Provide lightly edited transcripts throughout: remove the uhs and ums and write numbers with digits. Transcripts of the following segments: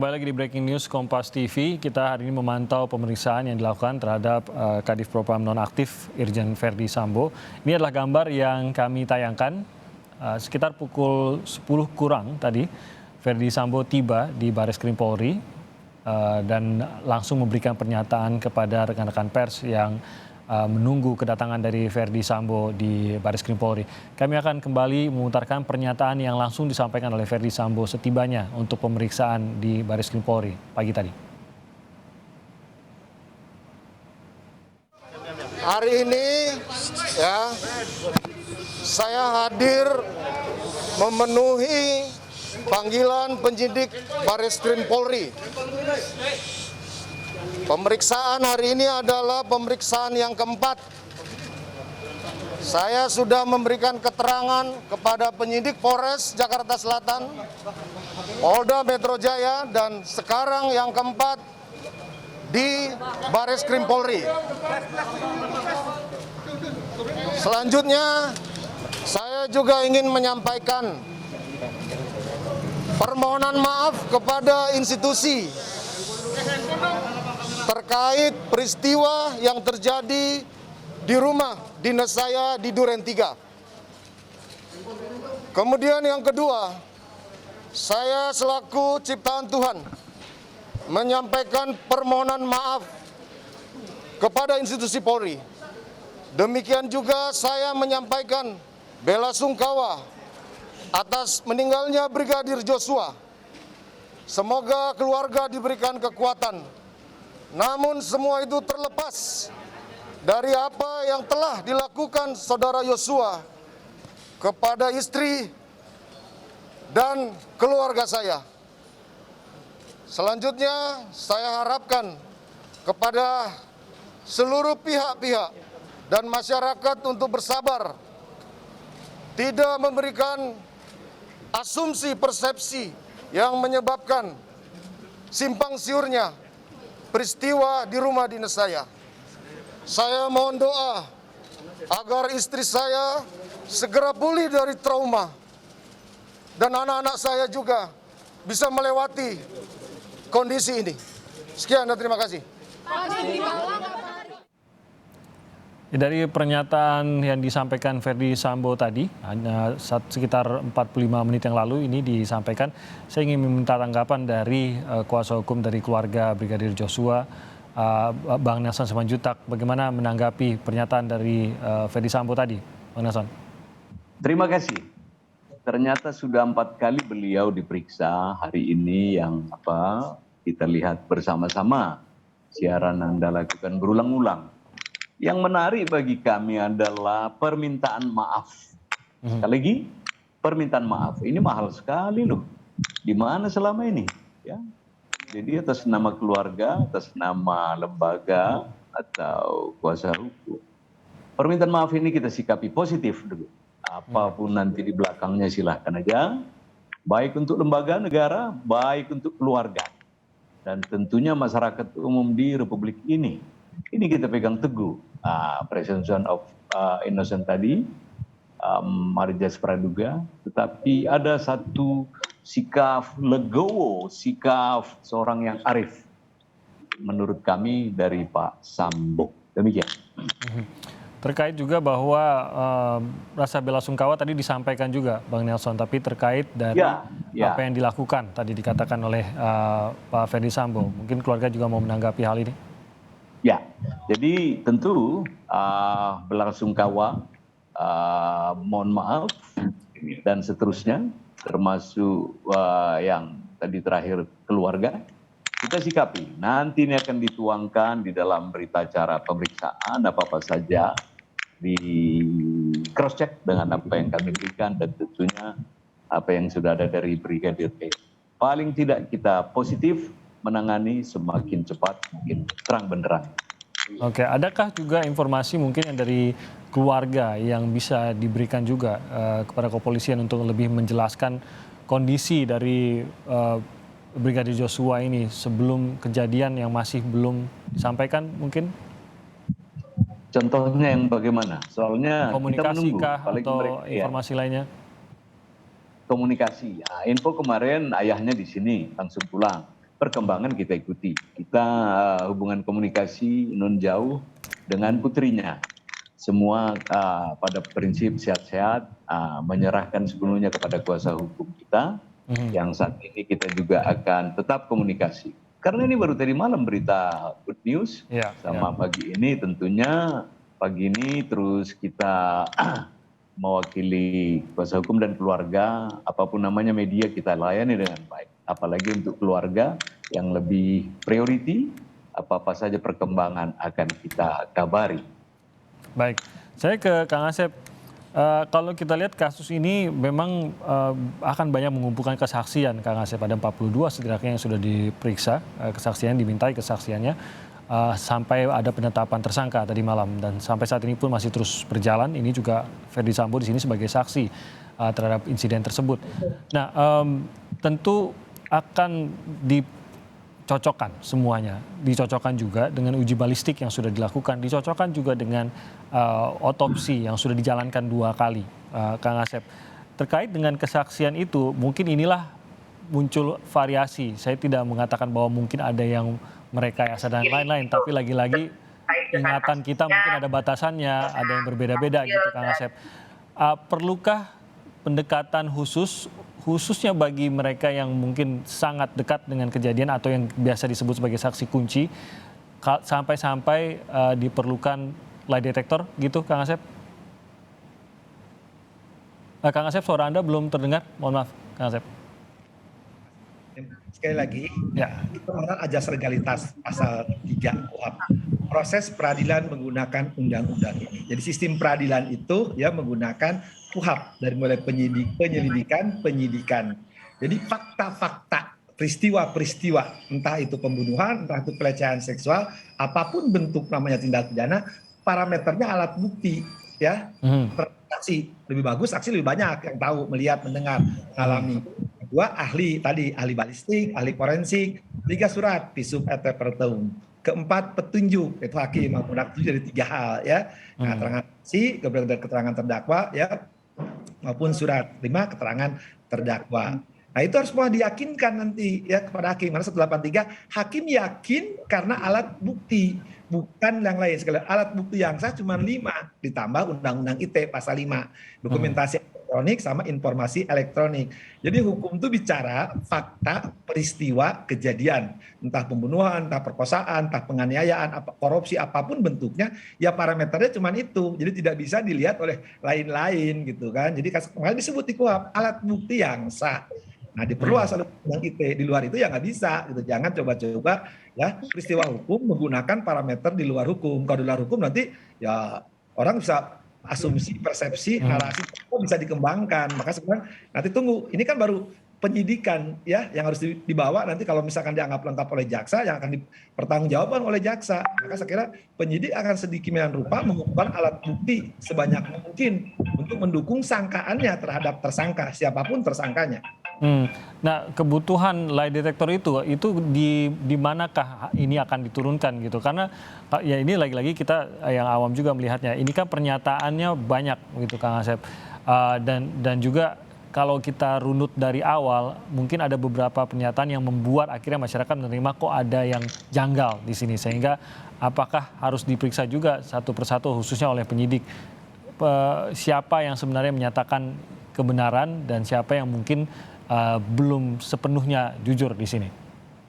Kembali lagi di Breaking News Kompas TV, kita hari ini memantau pemeriksaan yang dilakukan terhadap Kadif Propam nonaktif Irjen Verdi Sambo. Ini adalah gambar yang kami tayangkan sekitar pukul 10 kurang tadi. Verdi Sambo tiba di Bareskrim Polri dan langsung memberikan pernyataan kepada rekan-rekan pers yang menunggu kedatangan dari Verdi Sambo di Bareskrim Polri. Kami akan kembali memutarkan pernyataan yang langsung disampaikan oleh Verdi Sambo setibanya untuk pemeriksaan di Bareskrim Polri pagi tadi. Hari ini ya saya hadir memenuhi panggilan penyidik Bareskrim Polri. Pemeriksaan hari ini adalah pemeriksaan yang keempat. Saya sudah memberikan keterangan kepada penyidik Polres Jakarta Selatan, Polda Metro Jaya, dan sekarang yang keempat di Bareskrim Polri. Selanjutnya, saya juga ingin menyampaikan permohonan maaf kepada institusi terkait peristiwa yang terjadi di rumah dinas saya di Duren 3. Kemudian yang kedua, saya selaku ciptaan Tuhan menyampaikan permohonan maaf kepada institusi Polri. Demikian juga saya menyampaikan bela sungkawa atas meninggalnya Brigadir Joshua. Semoga keluarga diberikan kekuatan. Namun semua itu terlepas dari apa yang telah dilakukan saudara Yosua kepada istri dan keluarga saya. Selanjutnya saya harapkan kepada seluruh pihak-pihak dan masyarakat untuk bersabar, tidak memberikan asumsi persepsi yang menyebabkan simpang siurnya peristiwa di rumah dinas saya. Saya mohon doa agar istri saya segera pulih dari trauma dan anak-anak saya juga bisa melewati kondisi ini. Sekian dan terima kasih. Dari pernyataan yang disampaikan Verdi Sambo tadi, hanya sekitar 45 menit yang lalu ini disampaikan, saya ingin meminta tanggapan dari kuasa hukum dari keluarga Brigadir Joshua, Bang Nelson Simanjuntak. Bagaimana menanggapi pernyataan dari Verdi Sambo tadi, Bang Nelson? Terima kasih. Ternyata sudah 4 kali beliau diperiksa hari ini yang kita lihat bersama-sama siaran Anda lakukan berulang-ulang. Yang menarik bagi kami adalah permintaan maaf. Sekali lagi, permintaan maaf. Ini mahal sekali loh. Di mana selama ini? Ya. Jadi atas nama keluarga, atas nama lembaga atau kuasa hukum. Permintaan maaf ini kita sikapi positif dulu. Apapun nanti di belakangnya silahkan aja. Baik untuk lembaga negara, baik untuk keluarga. Dan tentunya masyarakat umum di Republik ini. Ini kita pegang teguh. Presumption of innocent tadi, Marijas Praduga, tetapi ada satu sikap legowo, sikap seorang yang arif menurut kami dari Pak Sambo. Demikian. Terkait juga bahwa rasa bela sungkawa tadi disampaikan juga Bang Nelson, tapi terkait dari apa yang dilakukan tadi dikatakan oleh Pak Verdi Sambo. Mungkin keluarga juga mau menanggapi hal ini. Ya, jadi tentu belasungkawa, mohon maaf dan seterusnya, termasuk yang tadi terakhir keluarga, kita sikapi. Nanti ini akan dituangkan di dalam berita acara pemeriksaan apa-apa saja, di cross check dengan apa yang kami berikan dan tentunya apa yang sudah ada dari Brigadir E. Paling tidak kita positif menangani, semakin cepat mungkin terang benderang. Oke, adakah juga informasi mungkin yang dari keluarga yang bisa diberikan juga kepada kepolisian untuk lebih menjelaskan kondisi dari Brigadir Joshua ini sebelum kejadian yang masih belum disampaikan mungkin? Contohnya yang bagaimana? Soalnya kita menunggu. Atau informasi lainnya? Komunikasi. Info kemarin ayahnya di sini langsung pulang. perkembangan kita ikuti. Kita hubungan komunikasi non jauh dengan putrinya. Semua pada prinsip sehat-sehat, menyerahkan sepenuhnya kepada kuasa hukum kita. Yang saat ini kita juga akan tetap komunikasi. Karena ini baru tadi malam berita good news, sama pagi ini tentunya pagi ini terus kita mewakili kuasa hukum dan keluarga, apapun namanya media kita layani dengan baik. Apalagi untuk keluarga yang lebih priority, apa-apa saja perkembangan akan kita kabari. Baik, saya ke Kang Asep. Kalau kita lihat kasus ini memang akan banyak mengumpulkan kesaksian, Kang Asep. Ada 42 setidaknya yang sudah diperiksa, kesaksian dimintai kesaksiannya, sampai ada penetapan tersangka tadi malam. Dan sampai saat ini pun masih terus berjalan. Ini juga Ferdy Sambo di sini sebagai saksi terhadap insiden tersebut. Nah, tentu akan dicocokkan semuanya. Dicocokkan juga dengan uji balistik yang sudah dilakukan. Dicocokkan juga dengan otopsi yang sudah dijalankan 2 kali, Kang Asep. Terkait dengan kesaksian itu, mungkin inilah muncul variasi. Saya tidak mengatakan bahwa mungkin ada yang merekayasa dan lain-lain, tapi lagi-lagi ingatan kita mungkin ada batasannya, ada yang berbeda-beda gitu, Kang Asep. Perlukah pendekatan khususnya bagi mereka yang mungkin sangat dekat dengan kejadian atau yang biasa disebut sebagai saksi kunci, sampai-sampai diperlukan lie detector gitu, Kang Asep? Kang Asep, suara Anda belum terdengar, mohon maaf, Kang Asep. Sekali lagi, kita mengenal ajas legalitas pasal 3 KUHP. Proses peradilan menggunakan undang-undang ini. Jadi sistem peradilan itu ya menggunakan KUHP dari mulai penyelidikan, penyidikan. Jadi fakta-fakta, peristiwa-peristiwa, entah itu pembunuhan, entah itu pelecehan seksual, apapun bentuk namanya tindak pidana, parameternya alat bukti, ya. Saksi lebih bagus, saksi lebih banyak yang tahu, melihat, mendengar, mengalami. Kedua, ahli tadi, ahli balistik, ahli forensik, 3 surat, visum et repertum. Keempat, petunjuk, itu hakim menggunakan petunjuk dari 3 hal, ya. Keterangan saksi, keterangan terdakwa, ya, maupun surat. 5, keterangan terdakwa. Nah, itu harus semua diyakinkan nanti ya kepada hakim. Karena 183 hakim yakin karena alat bukti, bukan yang lain. Sekali alat bukti yang sah cuma 5 ditambah Undang-Undang ITE pasal 5, dokumentasi elektronik sama informasi elektronik. Jadi hukum itu bicara fakta, peristiwa, kejadian, entah pembunuhan, entah perkosaan, entah penganiayaan, korupsi, apapun bentuknya, ya parameternya cuma itu. Jadi tidak bisa dilihat oleh lain-lain gitu kan. Jadi kemarin disebut di KUHP alat bukti yang sah. Nah, diperluas oleh Undang ITE, di luar itu ya nggak bisa gitu. Jangan coba-coba ya peristiwa hukum menggunakan parameter di luar hukum. Kalau di luar hukum nanti ya orang bisa asumsi, persepsi, narasi bisa dikembangkan. Maka sekarang nanti tunggu, ini kan baru penyidikan ya yang harus dibawa nanti kalau misalkan dianggap lengkap oleh jaksa yang akan dipertanggungjawabkan oleh jaksa. Maka saya kira penyidik akan sedemikian rupa mengumpulkan alat bukti sebanyak mungkin untuk mendukung sangkaannya terhadap tersangka, siapapun tersangkanya. Nah, kebutuhan lie detector itu di manakah ini akan diturunkan gitu? Karena ya ini lagi-lagi kita yang awam juga melihatnya. Ini kan pernyataannya banyak gitu, Kang Asep. Dan juga kalau kita runut dari awal, mungkin ada beberapa pernyataan yang membuat akhirnya masyarakat menerima kok ada yang janggal di sini. Sehingga apakah harus diperiksa juga satu persatu khususnya oleh penyidik siapa yang sebenarnya menyatakan kebenaran dan siapa yang mungkin belum sepenuhnya jujur di sini.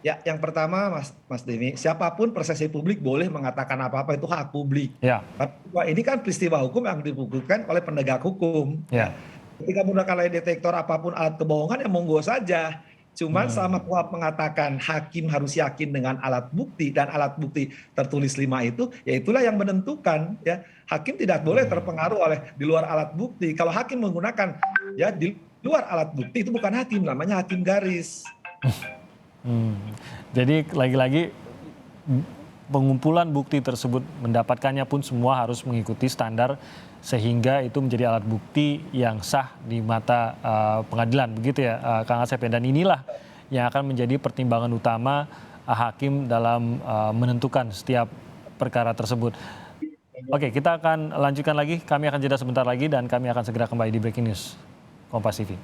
Ya, yang pertama Mas Denny, siapapun persepsi publik boleh mengatakan apa-apa, itu hak publik. Ya. Ini kan peristiwa hukum yang dibuktikan oleh penegak hukum. Ya. Ketika menggunakan lie detektor apapun alat kebohongan ya monggo saja. Cuman selama KUHP mengatakan hakim harus yakin dengan alat bukti dan alat bukti tertulis 5 itu, ya itulah yang menentukan ya. Hakim tidak boleh terpengaruh oleh di luar alat bukti. Kalau hakim menggunakan ya di luar alat bukti itu bukan hakim, namanya hakim garis. Jadi lagi-lagi pengumpulan bukti tersebut mendapatkannya pun semua harus mengikuti standar sehingga itu menjadi alat bukti yang sah di mata pengadilan, begitu ya, Kang Asep. Dan inilah yang akan menjadi pertimbangan utama hakim dalam menentukan setiap perkara tersebut. Oke, kita akan lanjutkan lagi. Kami akan jeda sebentar lagi dan kami akan segera kembali di Breaking News Kompas TV.